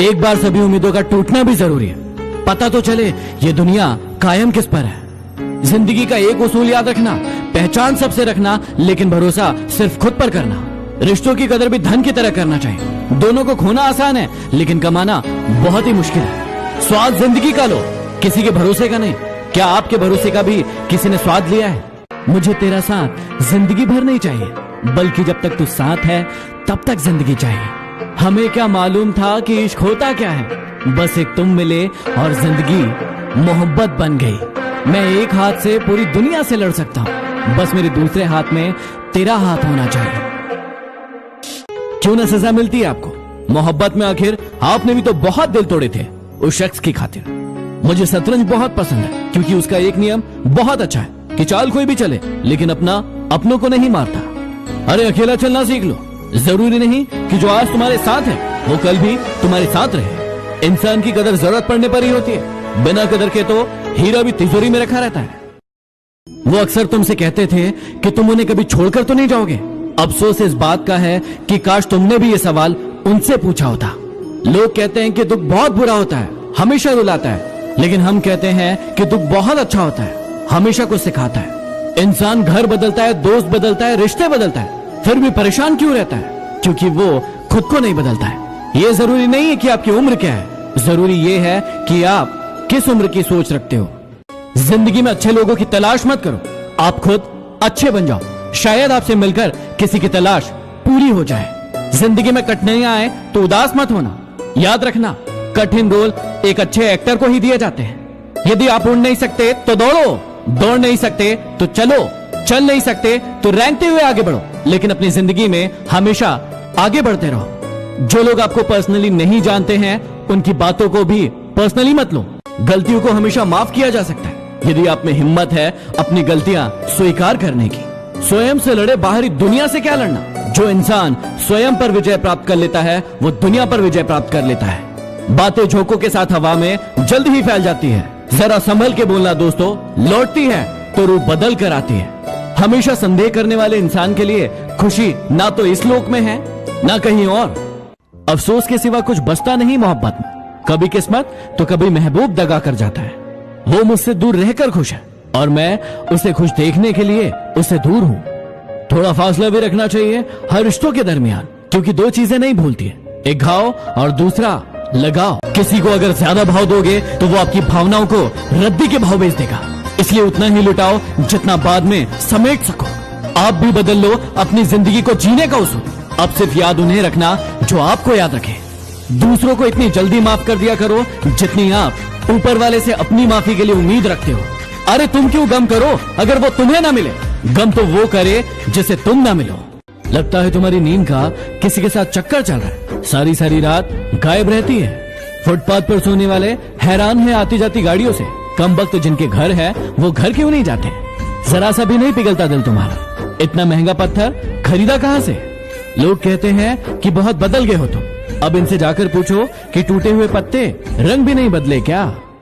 एक बार सभी उम्मीदों का टूटना भी जरूरी है। पता तो चले ये दुनिया कायम किस पर है। जिंदगी का एक उसूल याद रखना, पहचान सबसे रखना, लेकिन भरोसा सिर्फ खुद पर करना। रिश्तों की कदर भी धन की तरह करना चाहिए। दोनों को खोना आसान है, लेकिन कमाना बहुत ही मुश्किल है। स्वाद जिंदगी का लो, किसी के भरोसे का नहीं। क्या आपके भरोसे का भी किसी ने स्वाद लिया है? मुझे तेरा साथ जिंदगी भर नहीं चाहिए, बल्कि जब तक तू साथ है तब तक जिंदगी चाहिए। हमें क्या मालूम था कि इश्क होता क्या है, बस एक तुम मिले और जिंदगी मोहब्बत बन गई। मैं एक हाथ से पूरी दुनिया से लड़ सकता हूँ, बस मेरे दूसरे हाथ में तेरा हाथ होना चाहिए। क्यों ना सजा मिलती है आपको मोहब्बत में? आखिर आपने भी तो बहुत दिल तोड़े थे उस शख्स की खातिर। मुझे शतरंज बहुत पसंद है, क्योंकि उसका एक नियम बहुत अच्छा है कि चाल कोई भी चले, लेकिन अपनों को नहीं मारता। अरे अकेला चलना सीख लो। जरूरी नहीं कि जो आज तुम्हारे साथ है वो कल भी तुम्हारे साथ रहे। इंसान की कदर जरूरत पड़ने पर ही होती है। बिना कदर के तो हीरा भी तिजोरी में रखा रहता है। वो अक्सर तुमसे कहते थे कि तुम उन्हें कभी छोड़कर तो नहीं जाओगे। अफसोस इस बात का है कि काश तुमने भी ये सवाल उनसे पूछा होता। लोग कहते हैं कि दुख बहुत बुरा होता है, हमेशा रुलाता है, लेकिन हम कहते हैं कि दुख बहुत अच्छा होता है, हमेशा कुछ सिखाता है। इंसान घर बदलता है, दोस्त बदलता है, रिश्ते बदलता है, फिर भी परेशान क्यों रहता है? क्योंकि वो खुद को नहीं बदलता है। ये जरूरी नहीं है कि आपकी उम्र क्या है, जरूरी ये है कि आप किस उम्र की सोच रखते हो। जिंदगी में अच्छे लोगों की तलाश मत करो, आप खुद अच्छे बन जाओ। शायद आपसे मिलकर किसी की तलाश पूरी हो जाए। जिंदगी में कठिनाइयां आए तो उदास मत होना। याद रखना, कठिन रोल एक अच्छे एक्टर को ही दिए जाते हैं। यदि आप उड़ नहीं सकते तो दौड़ो, दौड़ नहीं सकते तो चलो, चल नहीं सकते तो रेंगते हुए आगे बढ़ो, लेकिन अपनी जिंदगी में हमेशा आगे बढ़ते रहो। जो लोग आपको पर्सनली नहीं जानते हैं उनकी बातों को भी पर्सनली मत लो। गलतियों को हमेशा माफ किया जा सकता है, यदि आप में हिम्मत है अपनी गलतियां स्वीकार करने की। स्वयं से लड़े, बाहरी दुनिया से क्या लड़ना। जो इंसान स्वयं पर विजय प्राप्त कर लेता है वो दुनिया पर विजय प्राप्त कर लेता है। बातें झोंकों के साथ हवा में जल्द ही फैल जाती है। जरा संभल के बोलना दोस्तों, लौटती है तो रूप बदल कर आती है। हमेशा संदेह करने वाले इंसान के लिए खुशी ना तो इस लोक में है ना कहीं और। अफसोस के सिवा कुछ बचता नहीं मोहब्बत में। कभी किस्मत तो कभी महबूब दगा कर जाता है। वो मुझसे दूर रहकर खुश है और मैं उसे खुश देखने के लिए उससे दूर हूँ। थोड़ा फासला भी रखना चाहिए हर रिश्तों के दरमियान, क्योंकि दो चीजें नहीं भूलती है, एक घाव और दूसरा लगाव। किसी को अगर ज्यादा भाव दोगे तो वो आपकी भावनाओं को रद्दी के भाव बेच देगा, इसलिए उतना ही लुटाओ जितना बाद में समेट सको। आप भी बदल लो अपनी जिंदगी को जीने का उसूल। अब सिर्फ याद उन्हें रखना जो आपको याद रखे। दूसरों को इतनी जल्दी माफ कर दिया करो जितनी आप ऊपर वाले से अपनी माफी के लिए उम्मीद रखते हो। अरे तुम क्यों गम करो अगर वो तुम्हें ना मिले, गम तो वो करे जिसे तुम ना मिलो। लगता है तुम्हारी नींद का किसी के साथ चक्कर चल रहा है, सारी सारी रात गायब रहती है। फुटपाथ पर सोने वाले हैरान है आती जाती गाड़ियों से। कम वक्त जिनके घर है वो घर क्यों नहीं जाते? जरा सा भी नहीं पिघलता दिल तुम्हारा। इतना महंगा पत्थर खरीदा कहां से? लोग कहते हैं कि बहुत बदल गए हो तुम। अब इनसे जाकर पूछो कि टूटे हुए पत्ते रंग भी नहीं बदले क्या?